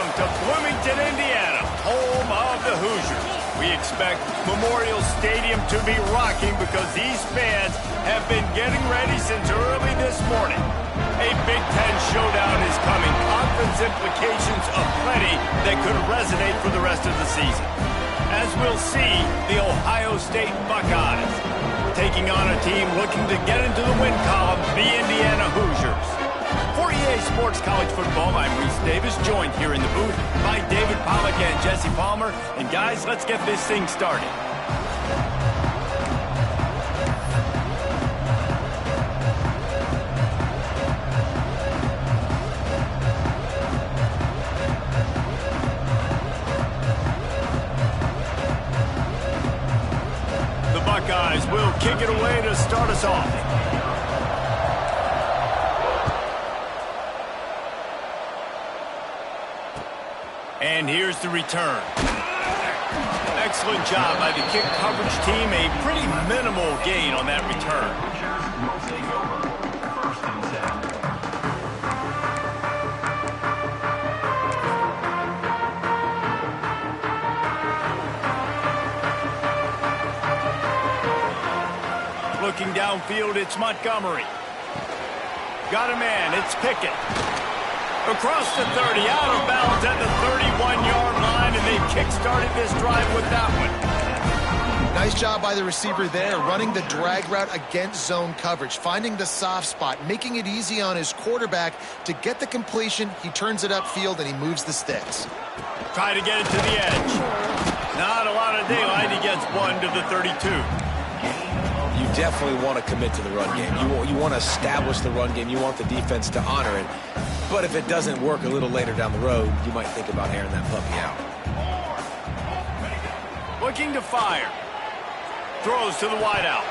Welcome to Bloomington, Indiana, home of the Hoosiers. We expect Memorial Stadium to be rocking because these fans have been getting ready since early this morning. A Big Ten showdown is coming. Conference implications aplenty that could resonate for the rest of the season. As we'll see, the Ohio State Buckeyes taking on a team looking to get into the win column, the Indiana Hoosiers. For EA Sports College Football, I'm Reese Davis, joined here in the booth by David Pollack and Jesse Palmer. And guys, let's get this thing started. The Buckeyes will kick it away to start us off. And here's the return. Excellent job by the kick coverage team. A pretty minimal gain on that return. Looking downfield, it's Montgomery. Got a man, it's Pickett. Across the 30, out of bounds at the 31-yard line, and they've kick-started this drive with that one. Nice job by the receiver there, running the drag route against zone coverage, finding the soft spot, making it easy on his quarterback to get the completion. He turns it upfield, and he moves the sticks. Try to get it to the edge. Not a lot of daylight. He gets one to the 32. You definitely want to commit to the run game. You want to establish the run game. You want the defense to honor it. But if it doesn't work a little later down the road, you might think about airing that puppy out. Looking to fire. Throws to the wideout.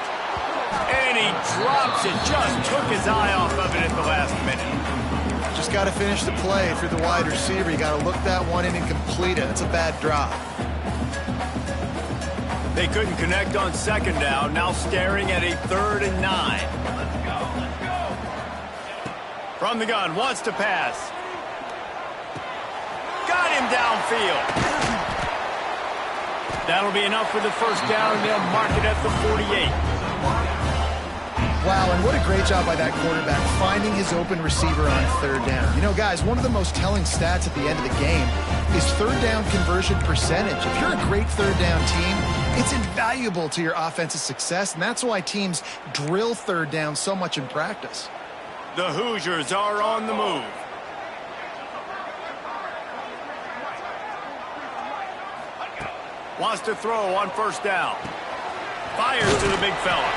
And he drops it. Just took his eye off of it at the last minute. Just got to finish the play if you're the wide receiver. You got to look that one in and complete it. It's a bad drop. They couldn't connect on second down. Now staring at a 3rd and 9. From the gun, wants to pass. Got him downfield. That'll be enough for the first down. They'll mark it at the 48. Wow, and what a great job by that quarterback finding his open receiver on 3rd down. You know, guys, one of the most telling stats at the end of the game is 3rd down conversion percentage. If you're a great 3rd down team, it's invaluable to your offensive success, and that's why teams drill 3rd down so much in practice. The Hoosiers are on the move. Wants to throw on 1st down. Fires to the big fella.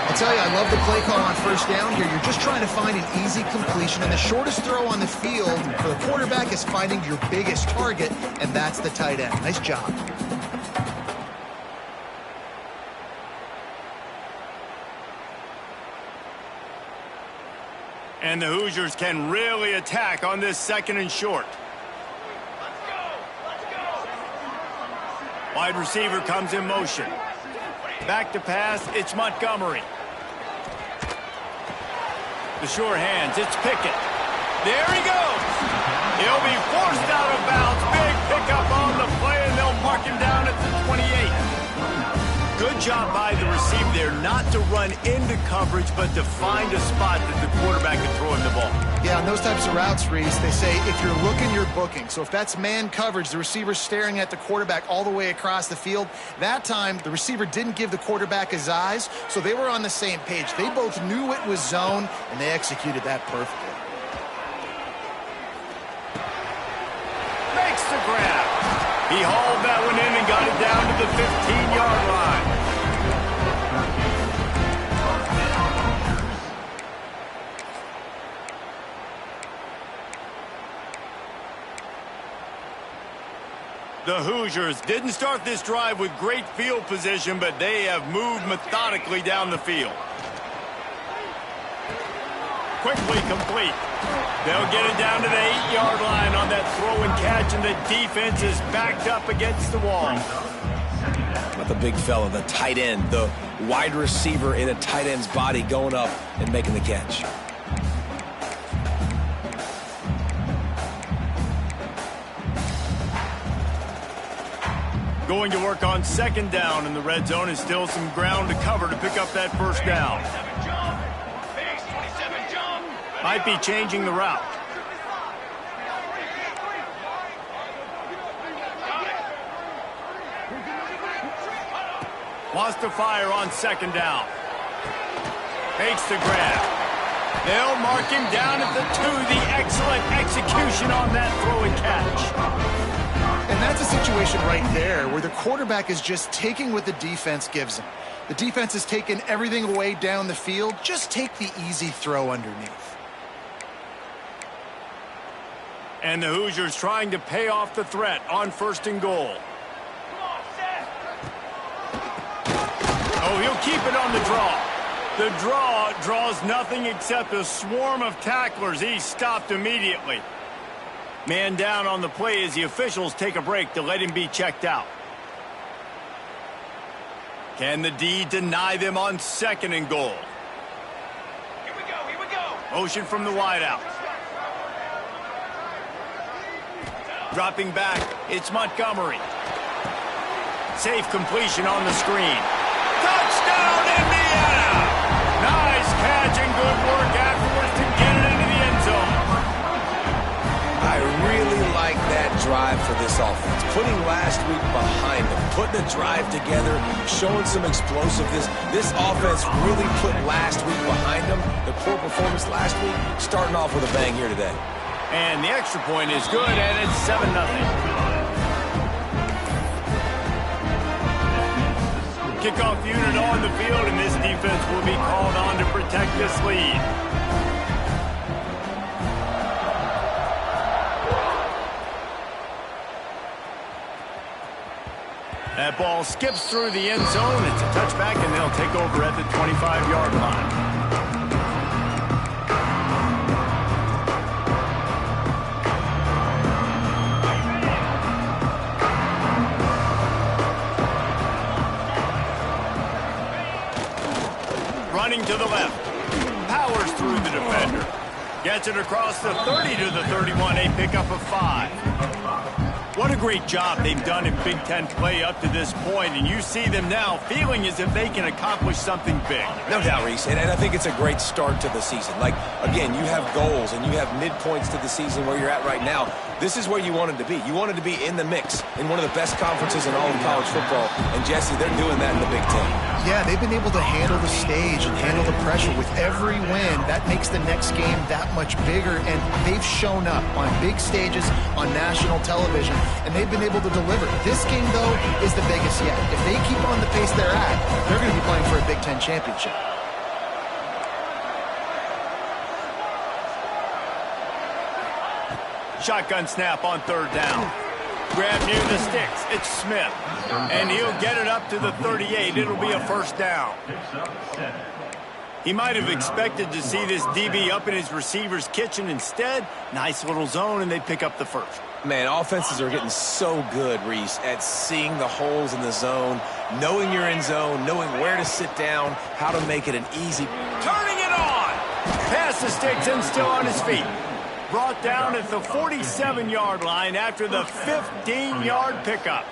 I'll tell you, I love the play call on 1st down here. You're just trying to find an easy completion, and the shortest throw on the field for the quarterback is finding your biggest target, and that's the tight end. Nice job. And the Hoosiers can really attack on this 2nd and short. Wide receiver comes in motion. Back to pass, it's Montgomery. The sure hands, it's Pickett. There he goes. He'll be forced out of bounds. Big pickup on the play, and they'll mark him down at the 28. Good job by the receiver there, not to run into coverage, but to find a spot that the quarterback can throw him the ball. Yeah, on those types of routes, Reese, they say if you're looking, you're booking. So if that's man coverage, the receiver's staring at the quarterback all the way across the field. That time, the receiver didn't give the quarterback his eyes, so they were on the same page. They both knew it was zone, and they executed that perfectly. Makes the grab. He hauled that one in and got it down to the 15-yard line. The Hoosiers didn't start this drive with great field position, but they have moved methodically down the field. Quickly complete. They'll get it down to the 8-yard line on that throw and catch, and the defense is backed up against the wall. Not the big fella, the tight end, the wide receiver in a tight end's body going up and making the catch. Going to work on second down in the red zone, and still some ground to cover to pick up that first down. Might be changing the route. Wants to fire on second down. Fakes the grab. They'll mark him down at the 2. The excellent execution on that throw and catch. And that's a situation right there where the quarterback is just taking what the defense gives him. The defense has taken everything away down the field. Just take the easy throw underneath. And the Hoosiers trying to pay off the threat on first and goal. Oh, he'll keep it on the draw. The draw draws nothing except a swarm of tacklers. He's stopped immediately. Man down on the play as the officials take a break to let him be checked out. Can the D deny them on second and goal? Here we go. Motion from the wideout. Dropping back, it's Montgomery. Safe completion on the screen. Touchdown, Indiana! Nice catch and good work afterwards to get it into the end zone. I really like that drive for this offense. Putting last week behind them, putting a drive together, showing some explosiveness. This offense really put last week behind them. The poor performance last week, starting off with a bang here today. And the extra point is good, and it's 7-0. Kickoff unit on the field, and this defense will be called on to protect this lead. That ball skips through the end zone. It's a touchback, and they'll take over at the 25-yard line. Running to the left. Powers through the defender. Gets it across the 30 to the 31. A pickup of 5. What a great job they've done in Big Ten play up to this point, and you see them now feeling as if they can accomplish something big. No doubt, Reese, and I think it's a great start to the season. Like, again, you have goals and you have midpoints to the season where you're at right now. This is where you wanted to be. You wanted to be in the mix in one of the best conferences in all of college football, and Jesse, they're doing that in the Big Ten. Yeah, they've been able to handle the stage and handle the pressure with every win. That makes the next game that much bigger, and they've shown up on big stages on national television, and they've been able to deliver. This game, though, is the biggest yet. If they keep on the pace they're at, they're going to be playing for a Big Ten championship. Shotgun snap on third down. Grab near the sticks. It's Smith. And he'll get it up to the 38. It'll be a first down. He might have expected to see this DB up in his receiver's kitchen. Instead, nice little zone, and they pick up the first. Man, offenses are getting so good, Reese, at seeing the holes in the zone, knowing you're in zone, knowing where to sit down, how to make it an easy. Turning it on! Past the sticks and still on his feet. Brought down at the 47-yard line after the 15-yard pickup.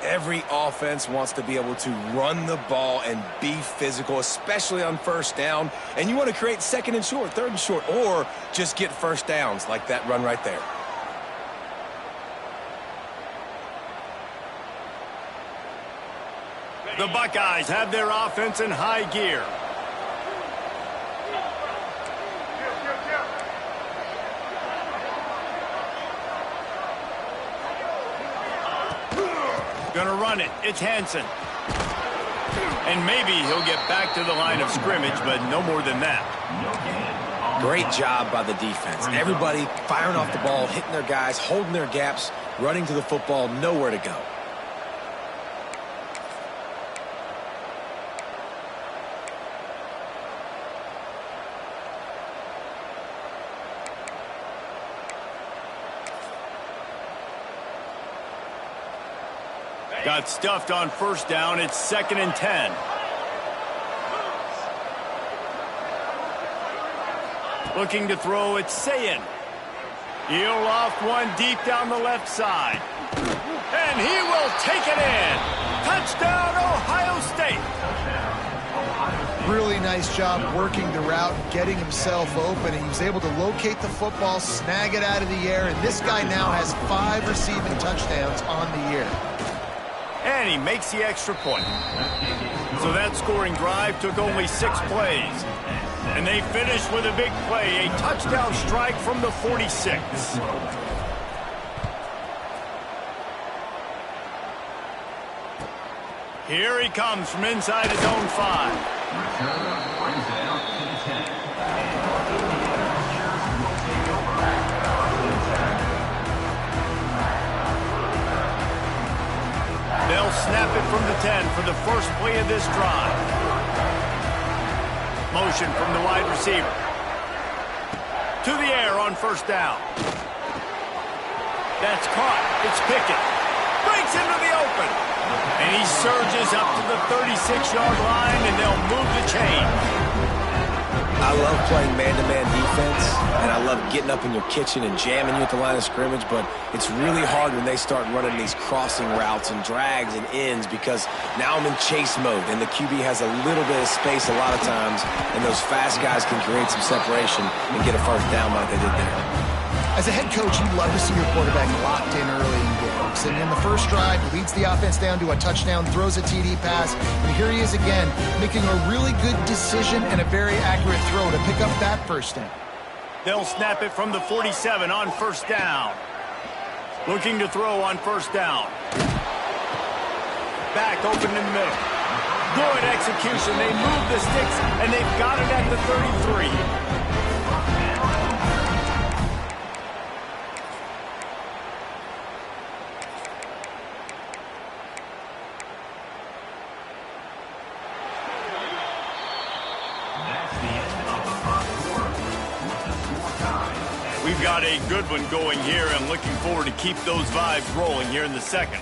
Every offense wants to be able to run the ball and be physical, especially on first down. And you want to create second and short, third and short, or just get first downs like that run right there. The Buckeyes have their offense in high gear. Gonna run it. It's Hansen. And maybe he'll get back to the line of scrimmage, but no more than that. Great job by the defense. Everybody firing off the ball, hitting their guys, holding their gaps, running to the football, nowhere to go. Got stuffed on first down. It's 2nd and 10. Looking to throw, it's Sayin. He'll loft one deep down the left side. And he will take it in. Touchdown, Ohio State. Really nice job working the route, getting himself open. He was able to locate the football, snag it out of the air, and this guy now has 5 receiving touchdowns on the year. And he makes the extra point. So that scoring drive took only 6 plays. And they finished with a big play, a touchdown strike from the 46. Here he comes from inside his own 5. They'll snap it from the 10 for the first play of this drive. Motion from the wide receiver. To the air on first down. That's caught. It's Pickett. Breaks into the open. And he surges up to the 36-yard line, and they'll move the chain. I love playing man-to-man defense, and I love getting up in your kitchen and jamming you at the line of scrimmage, but it's really hard when they start running these crossing routes and drags and ends because now I'm in chase mode, and the QB has a little bit of space a lot of times, and those fast guys can create some separation and get a first down like they did there. As a head coach, you'd love to see your quarterback locked in early in games. And in the first drive, leads the offense down to a touchdown, throws a TD pass, and here he is again, making a really good decision and a very accurate throw to pick up that first down. They'll snap it from the 47 on first down. Looking to throw on first down. Back open in the middle. Good execution. They move the sticks, and they've got it at the 33. We've got a good one going here, and looking forward to keep those vibes rolling here in the second.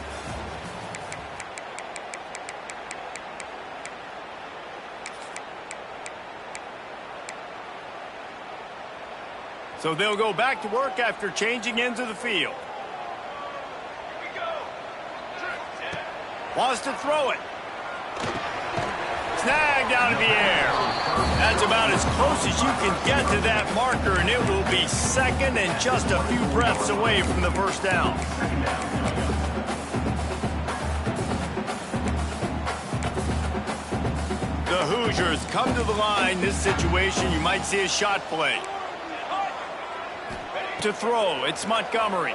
So they'll go back to work after changing into the field. Wants to throw it. Snagged out of the air. That's about as close as you can get to that marker, and it will be second and just a few breaths away from the first down. The Hoosiers come to the line. This situation, you might see a shot play. To throw, it's Montgomery.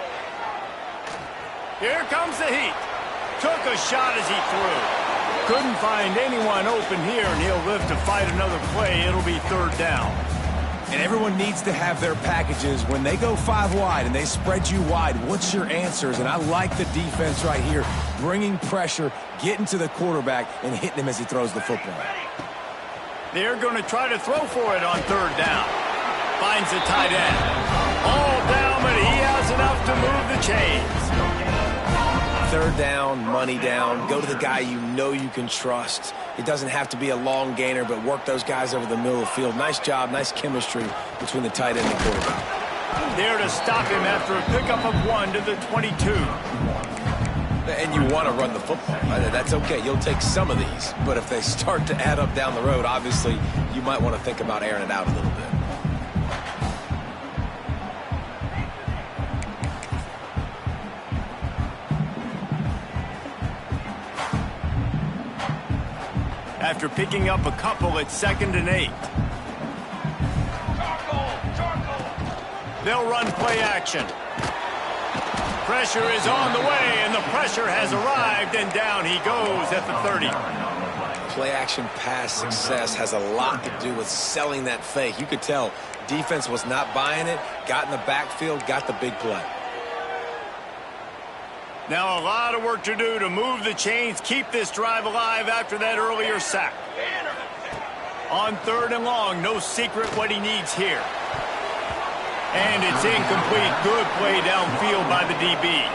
Here comes the heat. Took a shot as he threw. Couldn't find anyone open here, and he'll live to fight another play. It'll be third down. And everyone needs to have their packages. When they go 5 wide and they spread you wide, what's your answers? And I like the defense right here, bringing pressure, getting to the quarterback, and hitting him as he throws the football. They're going to try to throw for it on third down. Finds the tight end. All down, but he has enough to move the chains. Third down, money down, go to the guy you know you can trust. It doesn't have to be a long gainer, but work those guys over the middle of the field. Nice job, nice chemistry between the tight end and the quarterback. There to stop him after a pickup of 1 to the 22. And you want to run the football. That's okay. You'll take some of these. But if they start to add up down the road, obviously you might want to think about airing it out a little bit. After picking up a couple, it's 2nd and 8. They'll run play action. Pressure is on the way, and the pressure has arrived, and down he goes at the 30. Play action pass success has a lot to do with selling that fake. You could tell defense was not buying it, got in the backfield, got the big play. Now a lot of work to do to move the chains, keep this drive alive after that earlier sack. On 3rd and long, no secret what he needs here. And it's incomplete. Good play downfield by the DB.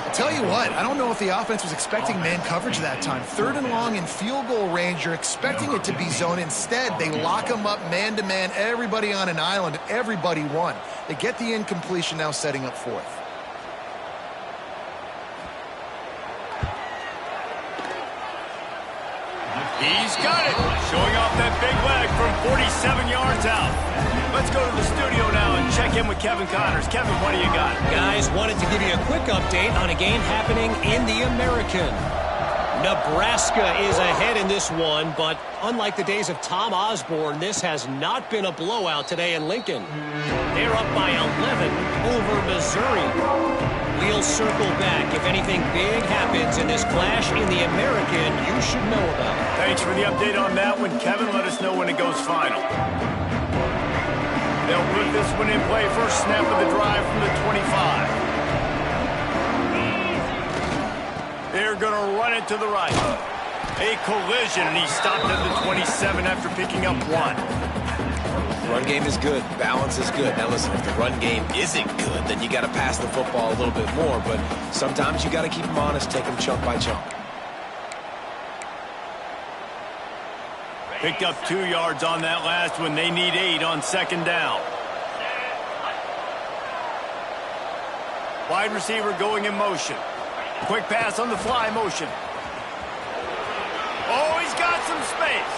I'll tell you what, I don't know if the offense was expecting man coverage that time. 3rd and long in field goal range, you're expecting it to be zone. Instead, they lock him up man-to-man, everybody on an island, everybody won. They get the incompletion, now setting up 4th. He's got it. Showing off that big leg from 47 yards out. Let's go to the studio now and check in with Kevin Connors. Kevin, what do you got? Guys, wanted to give you a quick update on a game happening in the American. Nebraska is ahead in this one, but unlike the days of Tom Osborne, this has not been a blowout today in Lincoln. They're up by 11 over Missouri. We'll circle back. If anything big happens in this clash in the American, you should know about it. Thanks for the update on that one, Kevin. Let us know when it goes final. They'll put this one in play. First snap of the drive from the 25. They're going to run it to the right. A collision, and he stopped at the 27 after picking up 1. Run game is good. Balance is good. Now listen, if the run game isn't good, then you got to pass the football a little bit more. But sometimes you got to keep them honest, take them chunk by chunk. Picked up 2 yards on that last one. They need 8 on second down. Wide receiver going in motion. Quick pass on the fly motion. Oh, he's got some space.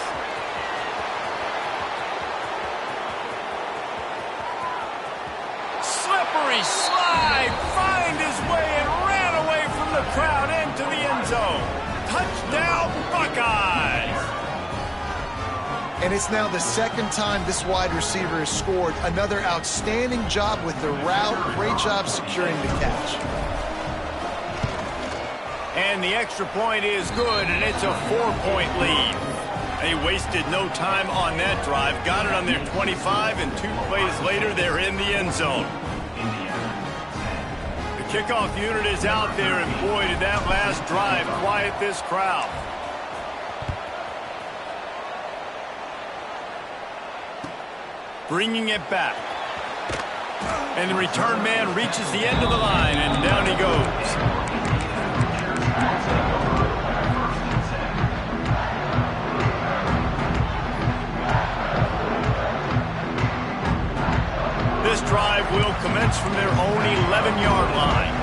Slippery slide. Find his way and ran away from the crowd into the end zone. Touchdown, Buckeyes. And it's now the second time this wide receiver has scored. Another outstanding job with the route. Great job securing the catch. And the extra point is good, and it's a 4-point lead. They wasted no time on that drive. Got it on their 25, and 2 plays later, they're in the end zone. The kickoff unit is out there, and boy, did that last drive quiet this crowd. Bringing it back. And the return man reaches the end of the line, and down he goes. This drive will commence from their own 11-yard line.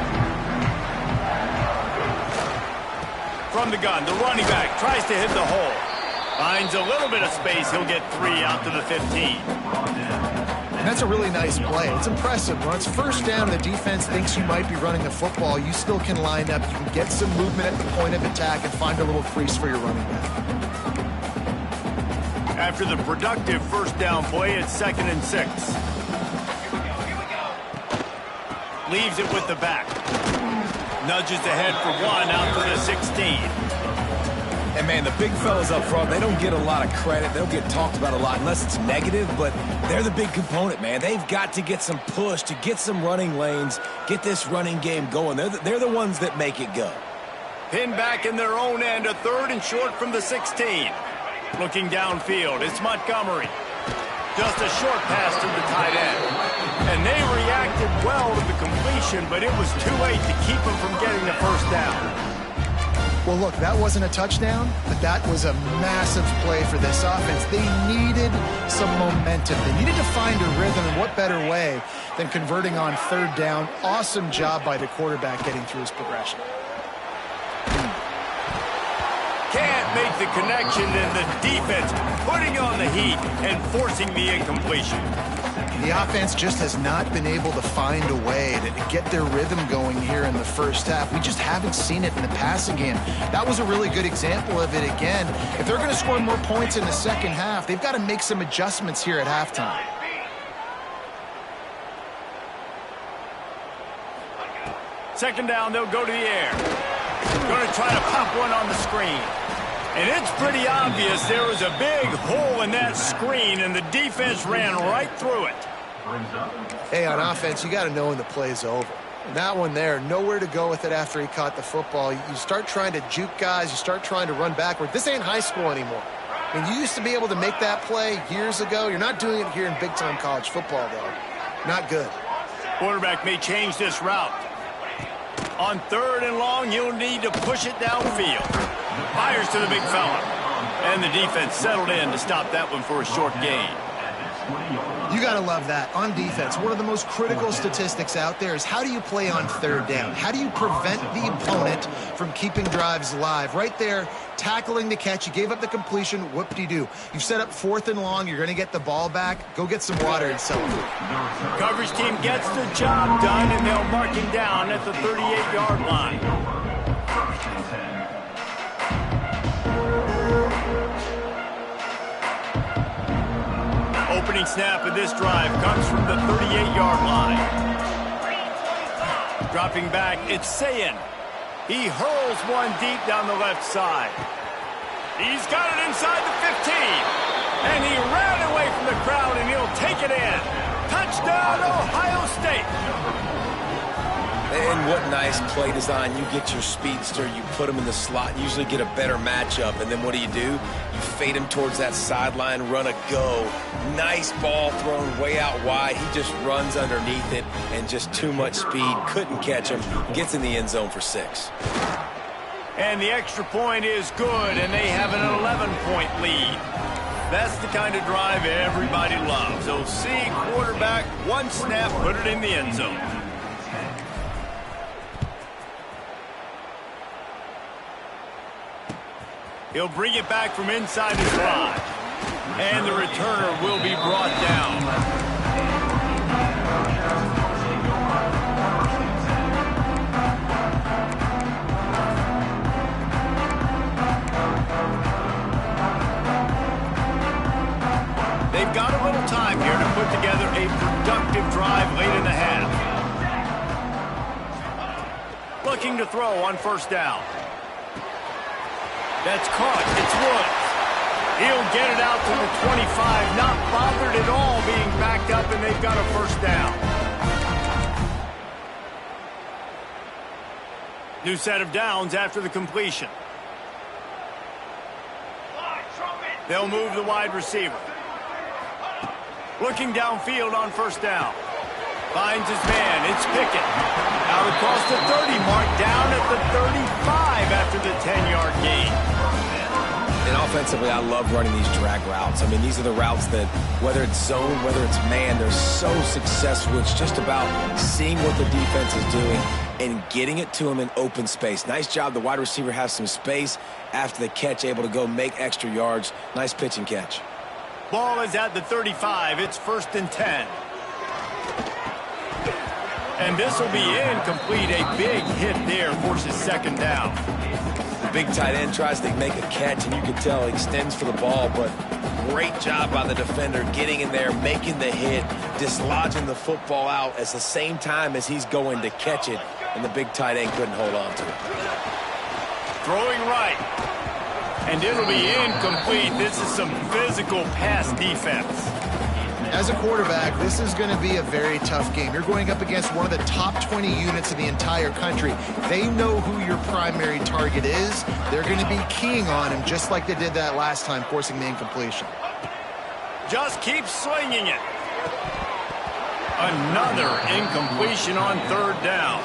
From the gun, the running back tries to hit the hole. Finds a little bit of space. He'll get 3 out to the 15. And that's a really nice play. It's impressive. When it's first down, the defense thinks you might be running the football. You still can line up. You can get some movement at the point of attack and find a little crease for your running back. After the productive first down play, it's 2nd and 6. Leaves it with the back. Nudges ahead for 1 out to the 16. And, man, the big fellas up front, they don't get a lot of credit. They don't get talked about a lot unless it's negative, but they're the big component, man. They've got to get some push, to get some running lanes, get this running game going. They're the ones that make it go. Pinned back in their own end, a 3rd and short from the 16. Looking downfield, it's Montgomery. Just a short pass to the tight end. And they reacted well to the completion, but it was too late to keep them from getting the first down. Well, look, that wasn't a touchdown, but that was a massive play for this offense. They needed some momentum. They needed to find a rhythm, and what better way than converting on 3rd down. Awesome job by the quarterback getting through his progression. Can't make the connection, and the defense putting on the heat and forcing the incompletion. The offense just has not been able to find a way to get their rhythm going here in the first half. We just haven't seen it in the passing game. That was a really good example of it again. If they're going to score more points in the second half, they've got to make some adjustments here at halftime. Second down, they'll go to the air. Going to try to pop one on the screen. And it's pretty obvious there was a big hole in that screen, and the defense ran right through it. Hey, on offense, you got to know when the play's over. And that one there, nowhere to go with it after he caught the football. You start trying to juke guys. You start trying to run backward. This ain't high school anymore. I mean, you used to be able to make that play years ago. You're not doing it here in big-time college football, though. Not good. Quarterback may change this route. On 3rd and long, he'll need to push it downfield. Fires to the big fella. And the defense settled in to stop that one for a short gain. You got to love that. On defense, one of the most critical statistics out there is how do you play on third down? How do you prevent the opponent from keeping drives alive? Right there, tackling the catch. You gave up the completion. Whoop-de-doo. You've set up 4th and long. You're going to get the ball back. Go get some water and celebrate. Coverage team gets the job done, and they'll mark him down at the 38-yard line. Opening snap of this drive comes from the 38-yard line. Dropping back, it's Sayin. He hurls one deep down the left side. He's got it inside the 15. And he ran away from the crowd, and he'll take it in. Touchdown, Ohio State. And what nice play design. You get your speedster, you put him in the slot, usually get a better matchup. And then what do? You fade him towards that sideline, run a go. Nice ball thrown way out wide. He just runs underneath it and just too much speed. Couldn't catch him. Gets in the end zone for 6. And the extra point is good, and they have an 11-point lead. That's the kind of drive everybody loves. They'll see quarterback, one snap, put it in the end zone. He'll bring it back from inside his 5. And the returner will be brought down. They've got a little time here to put together a productive drive late in the half. Looking to throw on 1st down. That's caught. It's Woods. He'll get it out to the 25, not bothered at all being backed up, and they've got a 1st down. New set of downs after the completion. They'll move the wide receiver. Looking downfield on 1st down. Finds his man. It's Pickett. Out across the 30 mark, down at the 35 after the 10-yard gain. And offensively, I love running these drag routes. I mean, these are the routes that, whether it's zone, whether it's man, they're so successful. It's just about seeing what the defense is doing and getting it to him in open space. Nice job. The wide receiver has some space after the catch, able to go make extra yards. Nice pitch and catch. Ball is at the 35. It's 1st and 10. And this will be incomplete. A big hit there forces 2nd down. Big tight end tries to make a catch, and you can tell he extends for the ball, but great job by the defender getting in there, making the hit, dislodging the football out at the same time as he's going to catch it, and the big tight end couldn't hold on to it. Throwing right. And it'll be incomplete. This is some physical pass defense. As a quarterback, this is going to be a very tough game. You're going up against one of the top 20 units in the entire country. They know who your primary target is. They're going to be keying on him just like they did that last time, forcing the incompletion. Just keep slinging it. Another incompletion on 3rd down.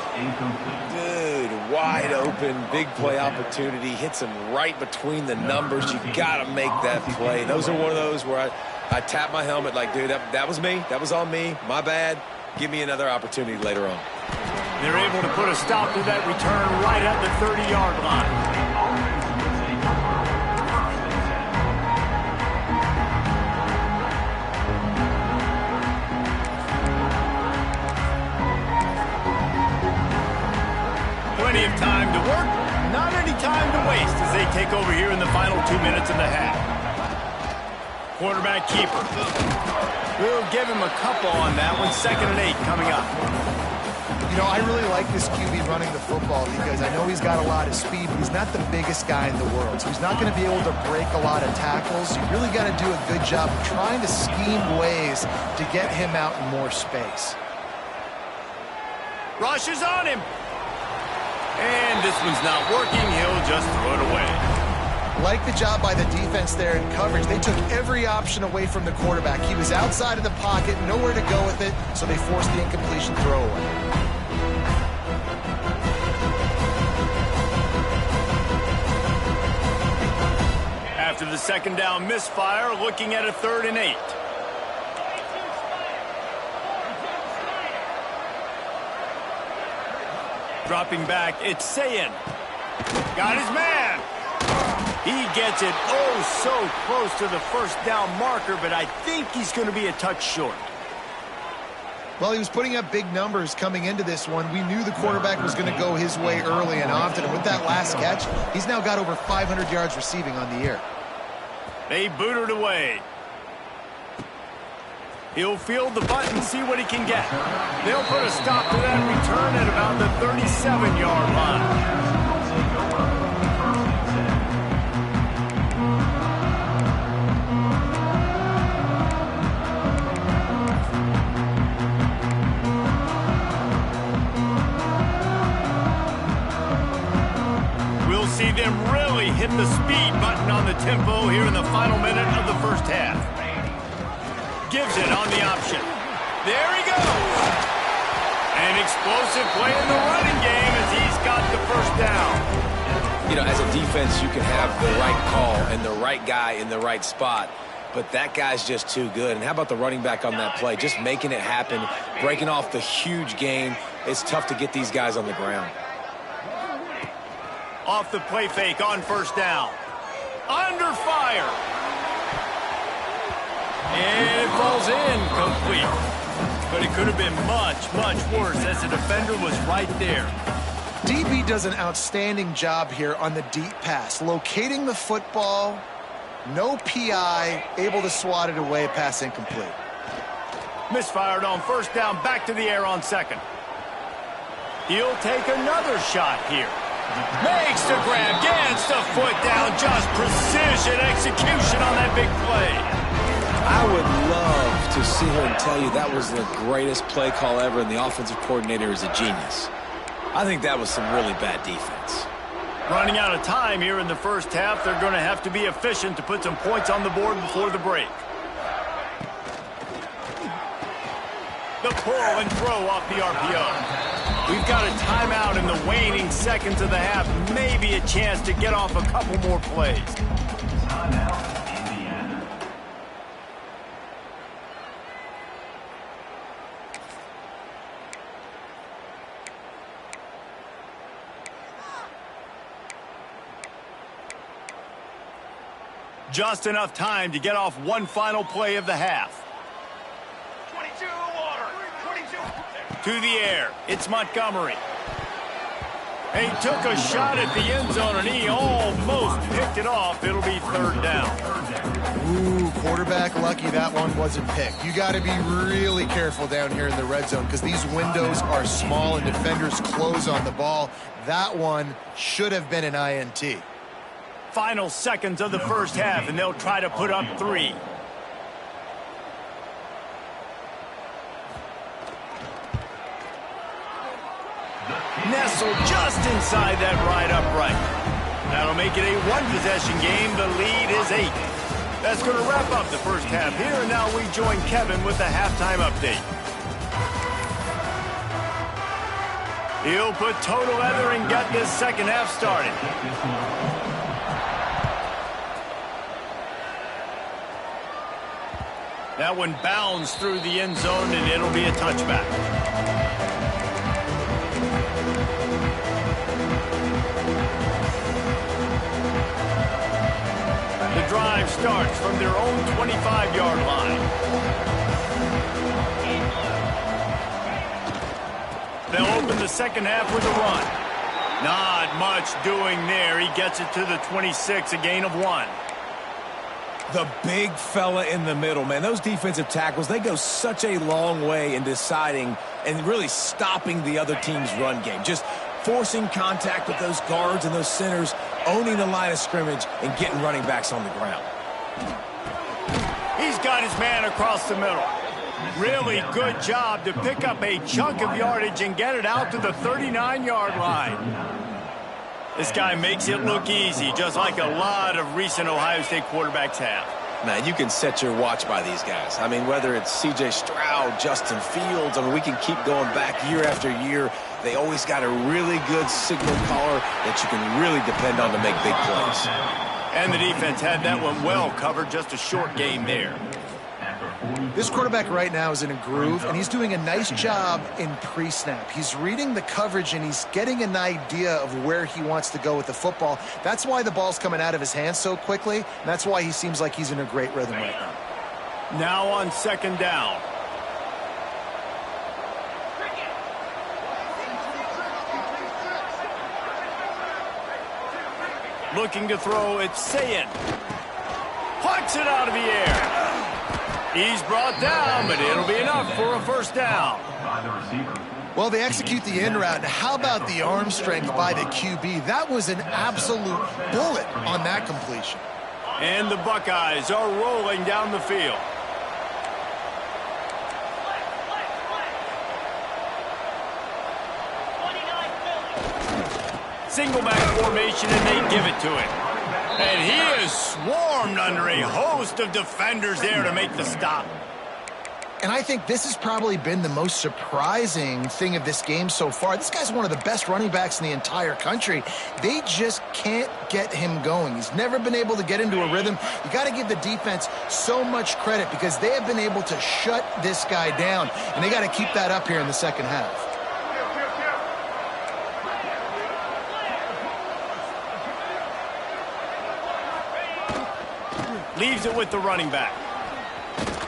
Dude, wide open, big play opportunity. Hits him right between the numbers. You got to make that play. Those are one of those where I tap my helmet like, dude, that was me. That was on me. My bad. Give me another opportunity later on. They're able to put a stop to that return right at the 30-yard line. Plenty of time to work, not any time to waste as they take over here in the final 2 minutes of the half. Quarterback keeper. We'll give him a couple on that one. 2nd and 8 coming up. You know, I really like this QB running the football because I know he's got a lot of speed, but he's not the biggest guy in the world. So he's not going to be able to break a lot of tackles. You really got to do a good job of trying to scheme ways to get him out in more space. Rush is on him. And this one's not working. He'll just throw it away. Like the job by the defense there in coverage. They took every option away from the quarterback. He was outside of the pocket, nowhere to go with it, so they forced the incompletion throwaway. After the 2nd down misfire, looking at a 3rd and 8. Dropping back, it's Sayin. Got his man. He gets it oh so close to the first down marker, but I think he's going to be a touch short. Well, he was putting up big numbers coming into this one. We knew the quarterback was going to go his way early and often. And with that last catch, he's now got over 500 yards receiving on the year. They boot it away. He'll field the butt and see what he can get. They'll put a stop to that return at about the 37-yard line. We'll see them really hit the speed button on the tempo here in the final minute of the first half. Gives it on the option. There he goes. An explosive play in the running game as he's got the first down. You know, as a defense, you can have the right call and the right guy in the right spot, but that guy's just too good. And how about the running back on that play? Just making it happen, breaking off the huge gain. It's tough to get these guys on the ground. Off the play fake on first down. Under fire. And it falls incomplete. But it could have been much, much worse as the defender was right there. DB does an outstanding job here on the deep pass. Locating the football, no PI, able to swat it away, pass incomplete. Misfired on first down, back to the air on second. He'll take another shot here. Makes the grab, gets the foot down, just precision execution on that big play. I would love to sit here and tell you that was the greatest play call ever, and the offensive coordinator is a genius. I think that was some really bad defense. Running out of time here in the first half, they're going to have to be efficient to put some points on the board before the break. The pull and throw off the RPO. We've got a timeout in the waning seconds of the half. Maybe a chance to get off a couple more plays. Just enough time to get off one final play of the half. 22 water. 22. To the air. It's Montgomery. He took a shot at the end zone, and he almost picked it off. It'll be third down. Ooh, quarterback lucky that one wasn't picked. You got to be really careful down here in the red zone because these windows are small and defenders close on the ball. That one should have been an INT. Final seconds of the first half, and they'll try to put up 3. Nestled just inside that right upright. That'll make it a one-possession game. The lead is 8. That's going to wrap up the first half here, and now we join Kevin with the halftime update. He'll put total leather and get this second half started. That one bounds through the end zone, and it'll be a touchback. The drive starts from their own 25-yard line. They'll open the second half with a run. Not much doing there. He gets it to the 26, a gain of 1. The big fella in the middle, man. Those defensive tackles, they go such a long way in deciding and really stopping the other team's run game. Just forcing contact with those guards and those centers, owning the line of scrimmage, and getting running backs on the ground. He's got his man across the middle. Really good job to pick up a chunk of yardage and get it out to the 39-yard line. This guy makes it look easy, just like a lot of recent Ohio State quarterbacks have. Man, you can set your watch by these guys. I mean, whether it's C.J. Stroud, Justin Fields, I mean, we can keep going back year after year. They always got a really good signal caller that you can really depend on to make big plays. And the defense had that one well covered, just a short game there. This quarterback right now is in a groove, and he's doing a nice job in pre-snap. He's reading the coverage, and he's getting an idea of where he wants to go with the football. That's why the ball's coming out of his hands so quickly, and that's why he seems like he's in a great rhythm right now. Now on second down. Looking to throw, it's Sayin. Puts it out of the air. He's brought down, but it'll be enough for a first down. Well, they execute the in route. How about the arm strength by the QB? That was an absolute bullet on that completion. And the Buckeyes are rolling down the field. Single back formation, and they give it to him. And he is swarmed under a host of defenders there to make the stop. And I think this has probably been the most surprising thing of this game so far. This guy's one of the best running backs in the entire country. They just can't get him going. He's never been able to get into a rhythm. You got to give the defense so much credit because they have been able to shut this guy down. And they got to keep that up here in the second half. Leaves it with the running back.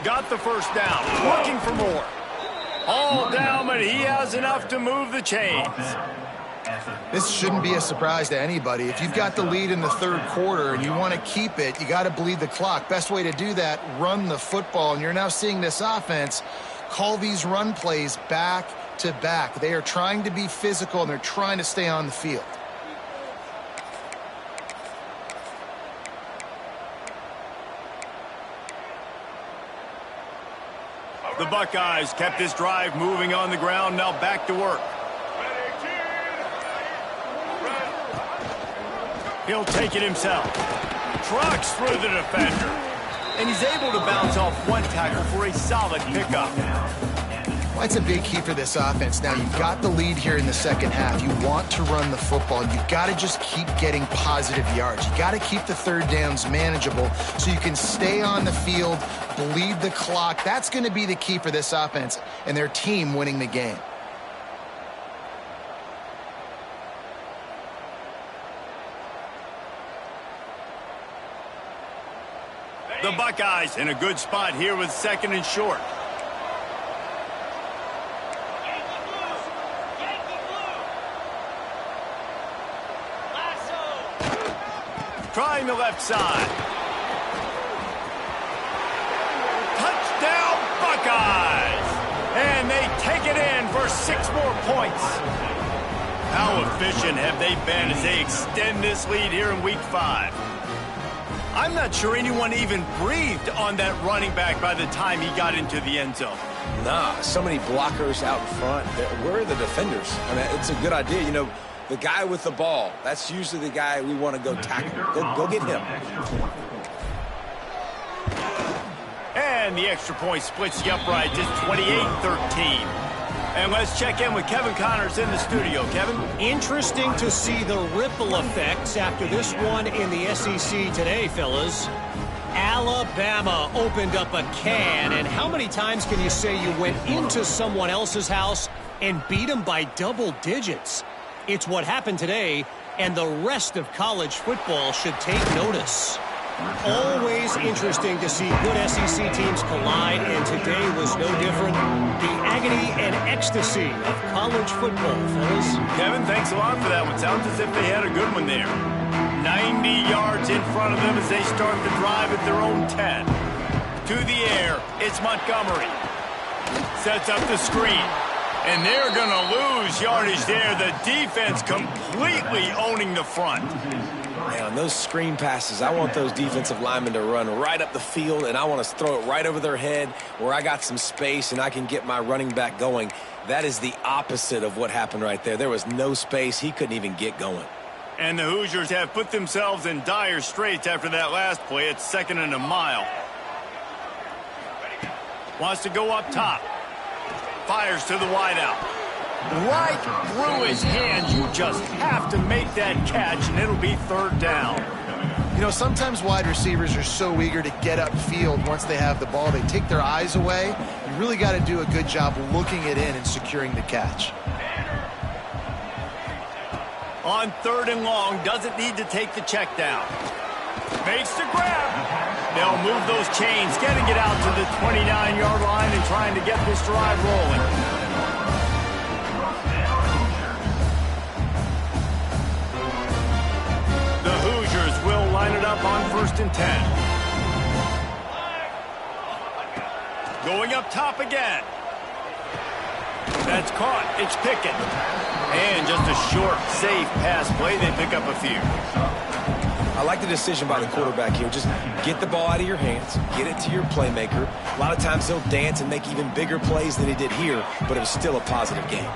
Got the first down. Looking for more. All down, but he has enough to move the chains. This shouldn't be a surprise to anybody. If you've got the lead in the third quarter and you want to keep it, you got to bleed the clock. Best way to do that, run the football. And you're now seeing this offense call these run plays back to back. They are trying to be physical, and they're trying to stay on the field. The Buckeyes kept this drive moving on the ground, now back to work. He'll take it himself. Trucks through the defender. And he's able to bounce off one tackle for a solid pickup. That's a big key for this offense. Now, you've got the lead here in the second half. You want to run the football. You've got to just keep getting positive yards. You got to keep the third downs manageable so you can stay on the field, bleed the clock. That's going to be the key for this offense and their team winning the game. The Buckeyes in a good spot here with second and short. Trying the left side. Touchdown, Buckeyes! And they take it in for 6 more points. How efficient have they been as they extend this lead here in Week 5? I'm not sure anyone even breathed on that running back by the time he got into the end zone. Nah, so many blockers out in front. Where are the defenders? I mean, it's a good idea. You know, the guy with the ball, that's usually the guy we want to go tackle. Go get him. And the extra point splits the upright to 28-13. And let's check in with Kevin Connors in the studio. Kevin? Interesting to see the ripple effects after this one in the SEC today, fellas. Alabama opened up a can, and how many times can you say you went into someone else's house and beat them by double digits? It's what happened today, and the rest of college football should take notice. Always interesting to see good SEC teams collide, and today was no different. The agony and ecstasy of college football, fellas. Kevin, thanks a lot for that one. Sounds as if they had a good one there. 90 yards in front of them as they start the drive at their own 10. To the air, it's Montgomery. Sets up the screen. And they're going to lose yardage there. The defense completely owning the front. Man, on those screen passes, I want those defensive linemen to run right up the field, and I want to throw it right over their head where I got some space and I can get my running back going. That is the opposite of what happened right there. There was no space. He couldn't even get going. And the Hoosiers have put themselves in dire straits after that last play. It's 2nd and a mile. Wants to go up top. Fires to the wideout. Right through his hands. You just have to make that catch, and it'll be 3rd down. You know, sometimes wide receivers are so eager to get upfield once they have the ball, they take their eyes away. You really got to do a good job looking it in and securing the catch. On 3rd and long, doesn't need to take the check down. Makes the grab. They'll move those chains, getting it out to the 29-yard line and trying to get this drive rolling. The Hoosiers will line it up on 1st and 10. Going up top again. That's caught. It's Pickett. And just a short, safe pass play. They pick up a few. I like the decision by the quarterback here. Just get the ball out of your hands, get it to your playmaker. A lot of times he'll dance and make even bigger plays than he did here, but it was still a positive game.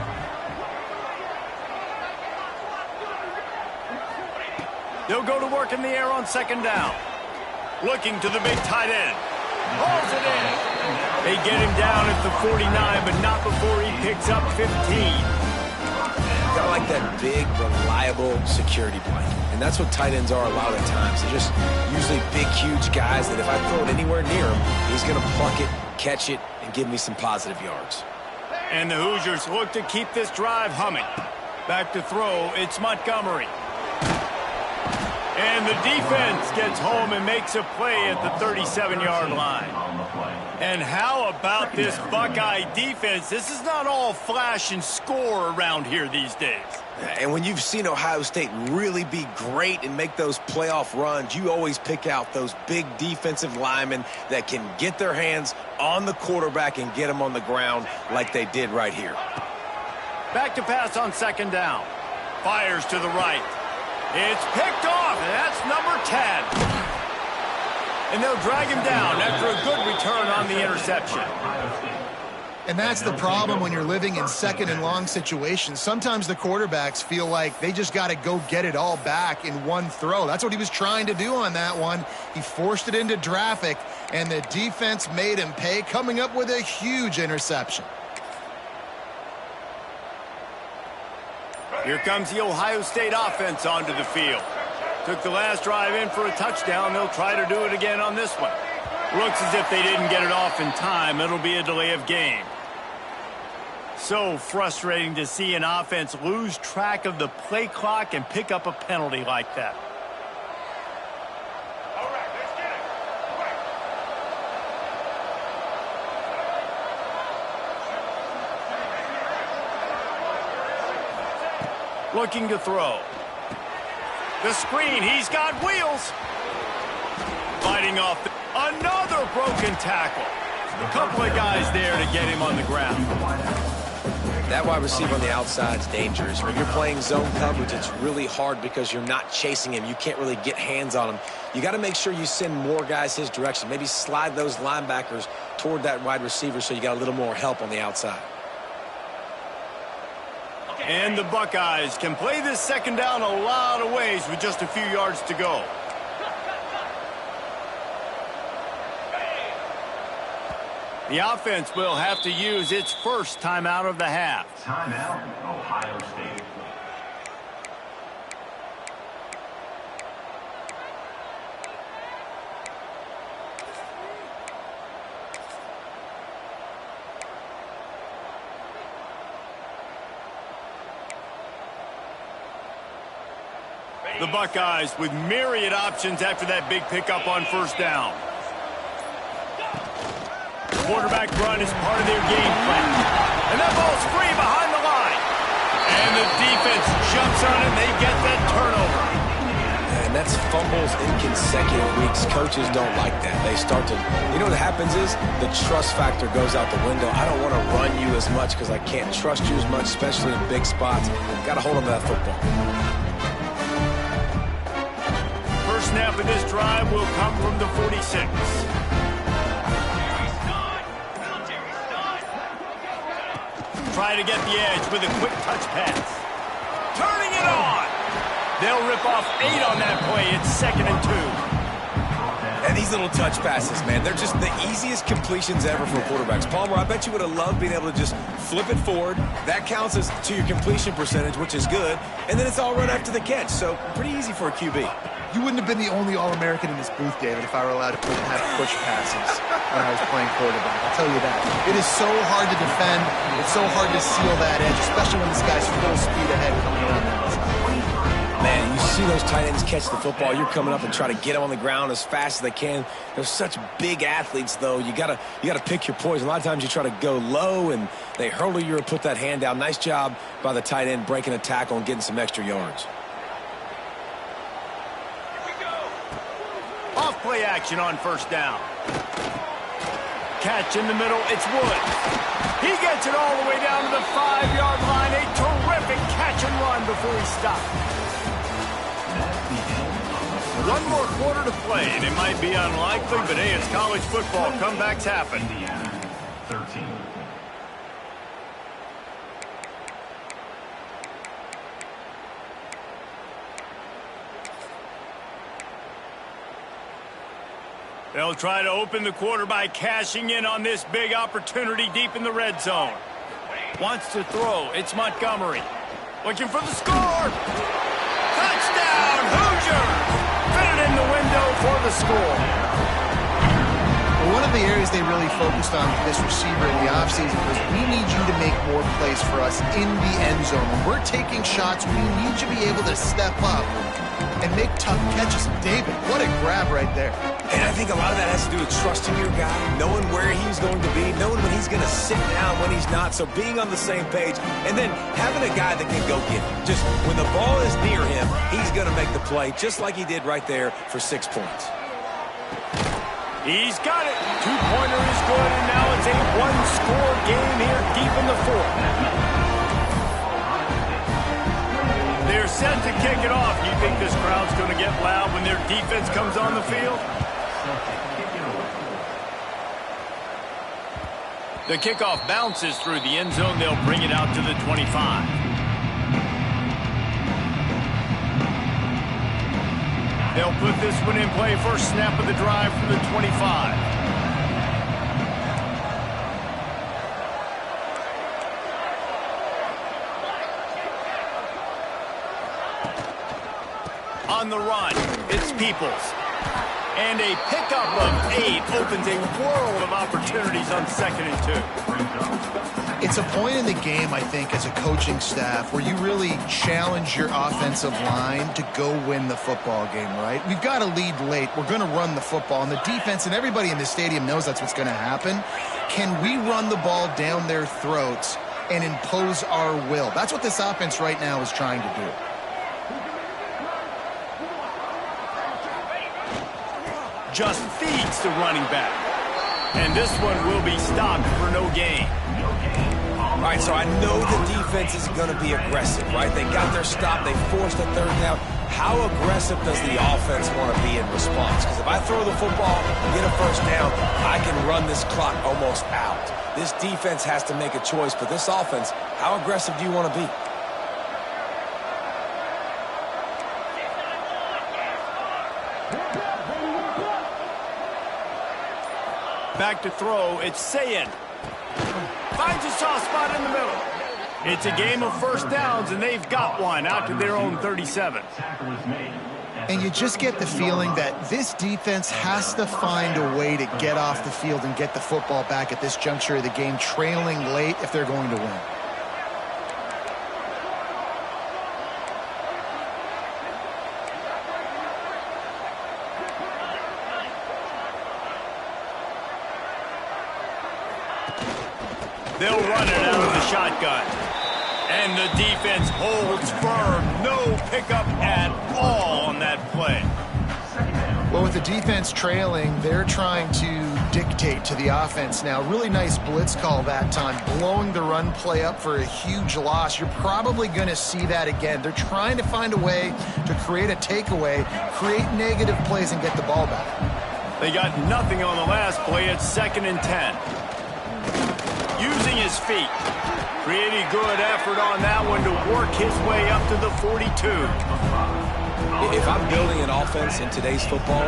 They'll go to work in the air on 2nd down. Looking to the big tight end. Hauls it in. They get him down at the 49, but not before he picks up 15. I like that big, reliable security blanket. And that's what tight ends are a lot of the times. They're just usually big, huge guys that if I throw it anywhere near him, he's going to pluck it, catch it, and give me some positive yards. And the Hoosiers look to keep this drive humming. Back to throw, it's Montgomery. And the defense gets home and makes a play at the 37-yard line. And how about this Buckeye defense? This is not all flash and score around here these days. And when you've seen Ohio State really be great and make those playoff runs, you always pick out those big defensive linemen that can get their hands on the quarterback and get him on the ground like they did right here. Back to pass on 2nd down. Fires to the right. It's picked off, and that's number 10. And they'll drag him down after a good return on the interception. And that's the problem when you're living in 2nd and long situations. Sometimes the quarterbacks feel like they just got to go get it all back in one throw. That's what he was trying to do on that one. He forced it into traffic, and the defense made him pay, coming up with a huge interception. Here comes the Ohio State offense onto the field. Took the last drive in for a touchdown. They'll try to do it again on this one. Looks as if they didn't get it off in time. It'll be a delay of game. So frustrating to see an offense lose track of the play clock and pick up a penalty like that. All right, let's get it. Looking to throw. The screen, he's got wheels. Fighting off another broken tackle. A couple of guys there to get him on the ground. That wide receiver on the outside is dangerous. When you're playing zone coverage, it's really hard because you're not chasing him. You can't really get hands on him. You got to make sure you send more guys his direction. Maybe slide those linebackers toward that wide receiver so you got a little more help on the outside. And the Buckeyes can play this 2nd down a lot of ways with just a few yards to go. The offense will have to use its first timeout of the half. Timeout, Ohio State. The Buckeyes with myriad options after that big pickup on 1st down. Quarterback run is part of their game plan. And that ball's free behind the line. And the defense jumps on it and they get that turnover. And that's fumbles in consecutive weeks. Coaches don't like that. They start to, you know what happens is the trust factor goes out the window. I don't want to run you as much because I can't trust you as much, especially in big spots. Got to hold on to that football. First snap of this drive will come from the 46. Try to get the edge with a quick touch pass. Turning it on. They'll rip off 8 on that play. It's 2nd and 2. And these little touch passes, man, they're just the easiest completions ever for quarterbacks. Palmer, I bet you would have loved being able to just flip it forward. That counts as to your completion percentage, which is good. And then it's all right after the catch. So pretty easy for a QB. You wouldn't have been the only All-American in this booth, David, if I were allowed to have push passes when I was playing quarterback. I'll tell you that. It is so hard to defend. It's so hard to seal that edge, especially when this guy's full speed ahead coming around the outside. Man, you see those tight ends catch the football. You're coming up and try to get them on the ground as fast as they can. They're such big athletes, though. You gotta pick your poison. A lot of times you try to go low, and they hurdle you or put that hand down. Nice job by the tight end breaking a tackle and getting some extra yards. Off play action on first down. Catch in the middle. It's Woods. He gets it all the way down to the 5-yard line. A terrific catch and run before he stopped. One more quarter to play, and it might be unlikely, but hey, it's college football. Comebacks happen. Indiana, 13. They'll try to open the quarter by cashing in on this big opportunity deep in the red zone. Wants to throw. It's Montgomery. Looking for the score. Touchdown, Hoosiers! Fitted in the window for the score. Well, one of the areas they really focused on with this receiver in the offseason was we need you to make more plays for us in the end zone. When we're taking shots, we need you to be able to step up and make tough catches. David, what a grab right there. And I think a lot of that has to do with trusting your guy, knowing where he's going to be, knowing when he's going to sit down, when he's not, so being on the same page, and then having a guy that can go get it. Just when the ball is near him, he's going to make the play, just like he did right there for 6 points. He's got it. Two-pointer is good, and now it's a one-score game here deep in the fourth. They're set to kick it off. You think this crowd's going to get loud when their defense comes on the field? The kickoff bounces through the end zone. They'll bring it out to the 25. They'll put this one in play. First snap of the drive from the 25. On the run, it's Peoples. And a pickup of 8 opens a world of opportunities on 2nd and 2. It's a point in the game, I think, as a coaching staff where you really challenge your offensive line to go win the football game, right? We've got to lead late. We're going to run the football. And the defense and everybody in the stadium knows that's what's going to happen. Can we run the ball down their throats and impose our will? That's what this offense right now is trying to do. Just feeds the running back. And this one will be stopped for no gain. All right, so I know the defense is going to be aggressive, right? They got their stop. They forced a 3rd down. How aggressive does the offense want to be in response? Because if I throw the football and get a 1st down, I can run this clock almost out. This defense has to make a choice. But this offense, how aggressive do you want to be? Back to throw, it's Sayin. Finds a soft spot in the middle. It's a game of 1st downs, and they've got one out to their own 37. And you just get the feeling that this defense has to find a way to get off the field and get the football back at this juncture of the game, trailing late if they're going to win. They'll run it out of the shotgun. And the defense holds firm. No pickup at all on that play. Well, with the defense trailing, they're trying to dictate to the offense now. Really nice blitz call that time, blowing the run play up for a huge loss. You're probably going to see that again. They're trying to find a way to create a takeaway, create negative plays, and get the ball back. They got nothing on the last play. It's 2nd and 10. Using his feet. Pretty good effort on that one to work his way up to the 42. If I'm building an offense in today's football,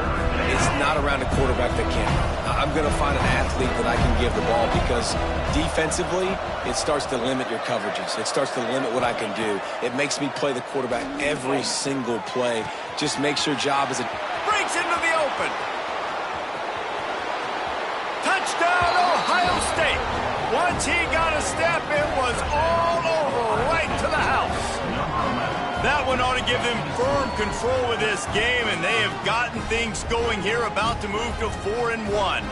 it's not around a quarterback that can. I'm going to find an athlete that I can give the ball because defensively, it starts to limit your coverages. It starts to limit what I can do. It makes me play the quarterback every single play. Just makes your job as a... Breaks into the open. Touchdown, Ohio State. Once he got a step, it was all over, right to the house. That one ought to give them firm control of this game, and they have gotten things going here, about to move to 4-1.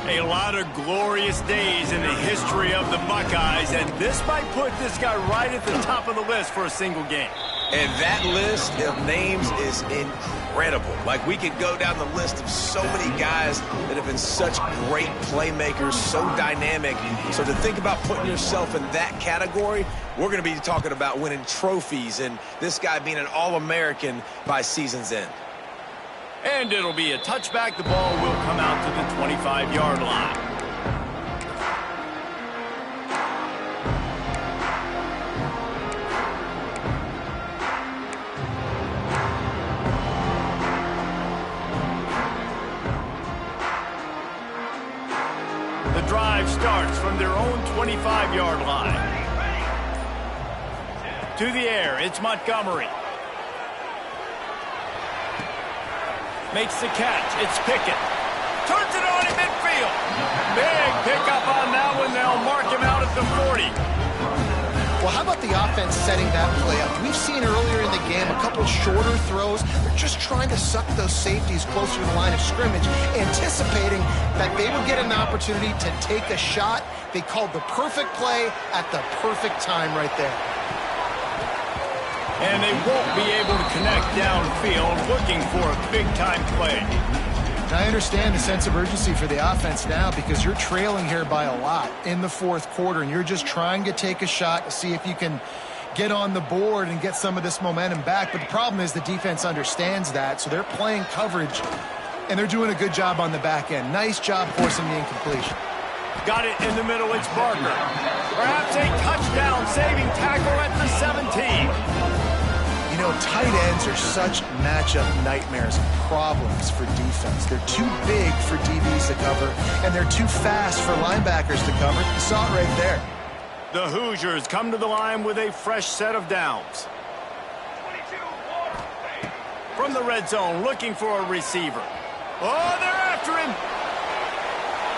A lot of glorious days in the history of the Buckeyes, and this might put this guy right at the top of the list for a single game. And that list of names is incredible. Like, we could go down the list of so many guys that have been such great playmakers, so dynamic. So to think about putting yourself in that category, we're going to be talking about winning trophies and this guy being an All-American by season's end. And it'll be a touchback. The ball will come out to the 25-yard line. The drive starts from their own 25-yard line. To the air, it's Montgomery. Makes the catch. It's Pickett. Turns it on in midfield. Big pickup on that one. They'll mark him out at the 40. Well, how about the offense setting that play up? We've seen earlier in the game a couple shorter throws. They're just trying to suck those safeties closer to the line of scrimmage, anticipating that they would get an opportunity to take a shot. They called the perfect play at the perfect time right there. And they won't be able to connect downfield, looking for a big-time play. I understand the sense of urgency for the offense now because you're trailing here by a lot in the fourth quarter, and you're just trying to take a shot to see if you can get on the board and get some of this momentum back. But the problem is the defense understands that, so they're playing coverage, and they're doing a good job on the back end. Nice job forcing the incompletion. Got it in the middle. It's Barker. Perhaps a touchdown-saving tackle at the 17. You know, tight ends are such matchup nightmares and problems for defense. They're too big for DBs to cover, and they're too fast for linebackers to cover. You saw it right there. The Hoosiers come to the line with a fresh set of downs. From the red zone, looking for a receiver. Oh, they're after him.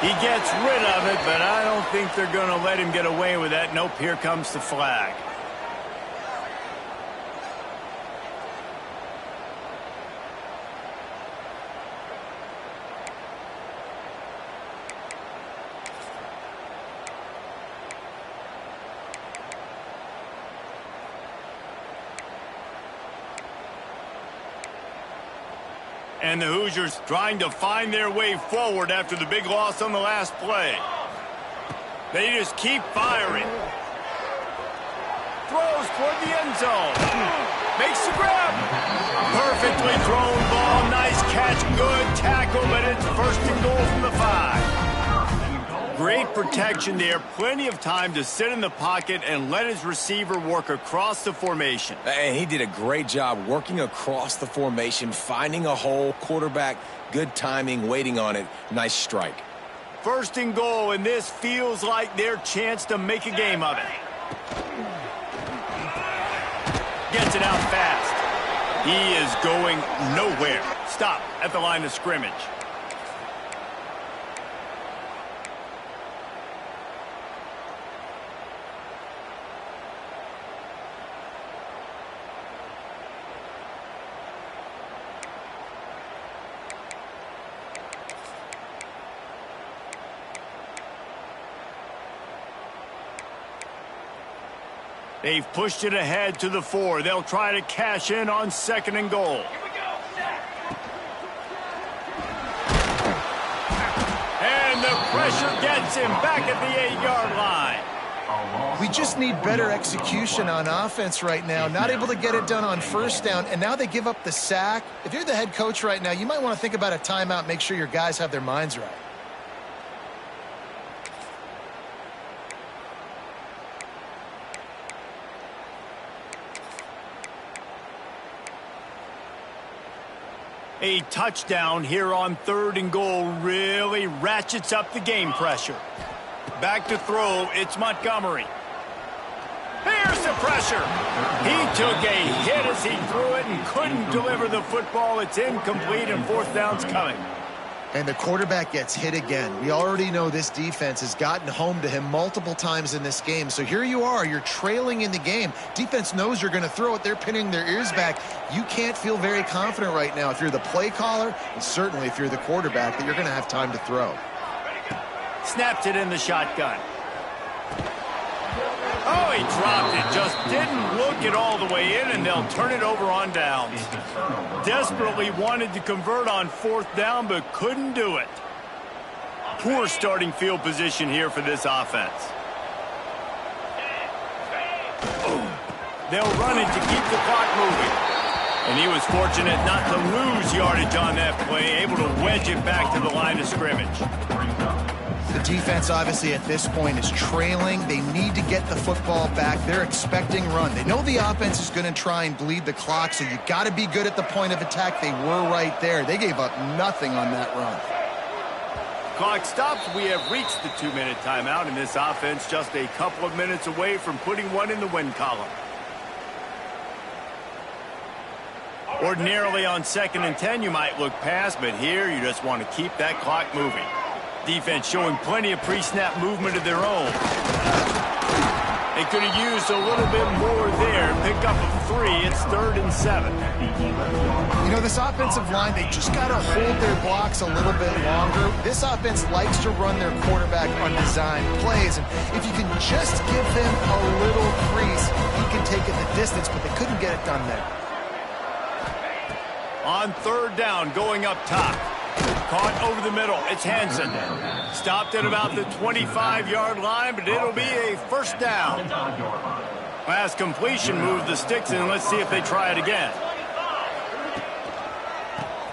He gets rid of it, but I don't think they're going to let him get away with that. Nope, here comes the flag. And the Hoosiers trying to find their way forward after the big loss on the last play. They just keep firing. Throws toward the end zone. Makes the grab. Perfectly thrown ball. Nice catch. Good tackle, but it's first and goal from the 5. Great protection there. Plenty of time to sit in the pocket and let his receiver work across the formation. And he did a great job working across the formation, finding a hole, quarterback, good timing, waiting on it. Nice strike. First and goal, and this feels like their chance to make a game of it. Gets it out fast. He is going nowhere. Stop at the line of scrimmage. They've pushed it ahead to the 4. They'll try to cash in on second and goal. And the pressure gets him back at the 8-yard line. We just need better execution on offense right now. Not able to get it done on first down, and now they give up the sack. If you're the head coach right now, you might want to think about a timeout, make sure your guys have their minds right. A touchdown here on 3rd and goal really ratchets up the game pressure. Back to throw, it's Montgomery. Here's the pressure. He took a hit as he threw it and couldn't deliver the football. It's incomplete and 4th down's coming. And the quarterback gets hit again. We already know this defense has gotten home to him multiple times in this game. So here you are, you're trailing in the game. Defense knows you're going to throw it. They're pinning their ears back. You can't feel very confident right now if you're the play caller, and certainly if you're the quarterback, that you're going to have time to throw. Snapped it in the shotgun. Oh, he dropped it. Just didn't look it all the way in, and they'll turn it over on downs. Desperately wanted to convert on 4th down, but couldn't do it. Poor starting field position here for this offense. They'll run it to keep the clock moving. And he was fortunate not to lose yardage on that play, able to wedge it back to the line of scrimmage. The defense, obviously, at this point is trailing. They need to get the football back. They're expecting run. They know the offense is going to try and bleed the clock, so you got to be good at the point of attack. They were right there. They gave up nothing on that run. Clock stops. We have reached the 2-minute timeout, and this offense just a couple of minutes away from putting one in the win column. Ordinarily on 2nd and 10, you might look past, but here you just want to keep that clock moving. Defense showing plenty of pre-snap movement of their own. They could have used a little bit more there. Pick up a 3. It's 3rd and 7. You know, this offensive line, they just got to hold their blocks a little bit longer. This offense likes to run their quarterback on designed plays. And if you can just give him a little crease, he can take it the distance, but they couldn't get it done there. On 3rd down, going up top. Caught over the middle. It's Hansen. Stopped at about the 25-yard line, but it'll be a 1st down. Last completion moved the sticks in. Let's see if they try it again.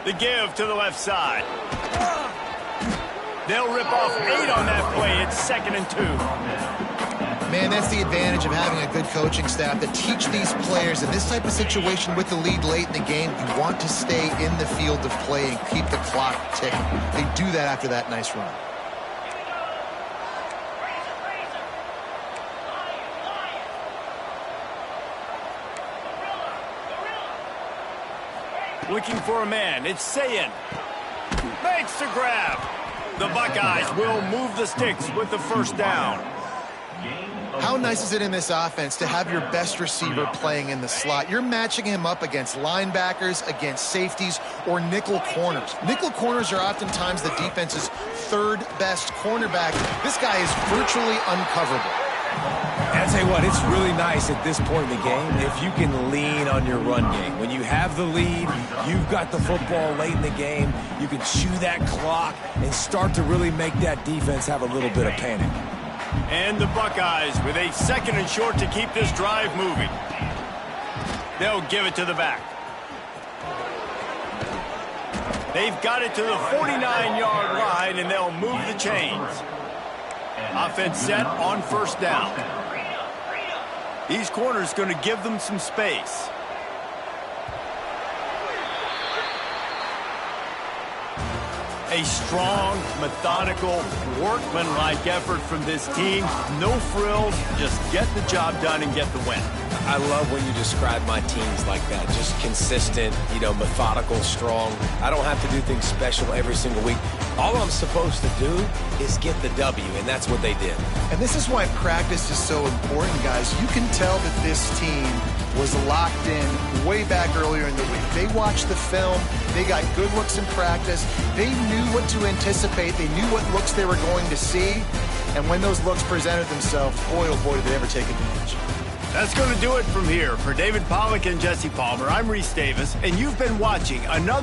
The give to the left side. They'll rip off 8 on that play. It's 2nd and 2. Man, that's the advantage of having a good coaching staff that teach these players in this type of situation with the lead late in the game. You want to stay in the field of play and keep the clock ticking. They do that after that nice run. Looking for a man. It's Sayin. Makes the grab. The Buckeyes will move the sticks with the 1st down. How nice is it in this offense to have your best receiver playing in the slot? You're matching him up against linebackers, against safeties, or nickel corners. Nickel corners are oftentimes the defense's 3rd best cornerback. This guy is virtually uncoverable. And I tell you what, it's really nice at this point in the game if you can lean on your run game. When you have the lead, you've got the football late in the game, you can chew that clock and start to really make that defense have a little bit of panic. And the Buckeyes with a 2nd and short to keep this drive moving. They'll give it to the back. They've got it to the 49-yard line, and they'll move the chains. Offense set on 1st down. These corners going to give them some space. A strong, methodical, workmanlike effort from this team. No frills, just get the job done and get the win. I love when you describe my teams like that. Just consistent, methodical, strong. I don't have to do things special every single week. All I'm supposed to do is get the W, and that's what they did. And this is why practice is so important, guys. You can tell that this team was locked in way back earlier in the week. They watched the film. They got good looks in practice. They knew what to anticipate. They knew what looks they were going to see. And when those looks presented themselves, boy, oh boy, did they ever take advantage. That's going to do it from here. For David Pollack and Jesse Palmer, I'm Reese Davis, and you've been watching another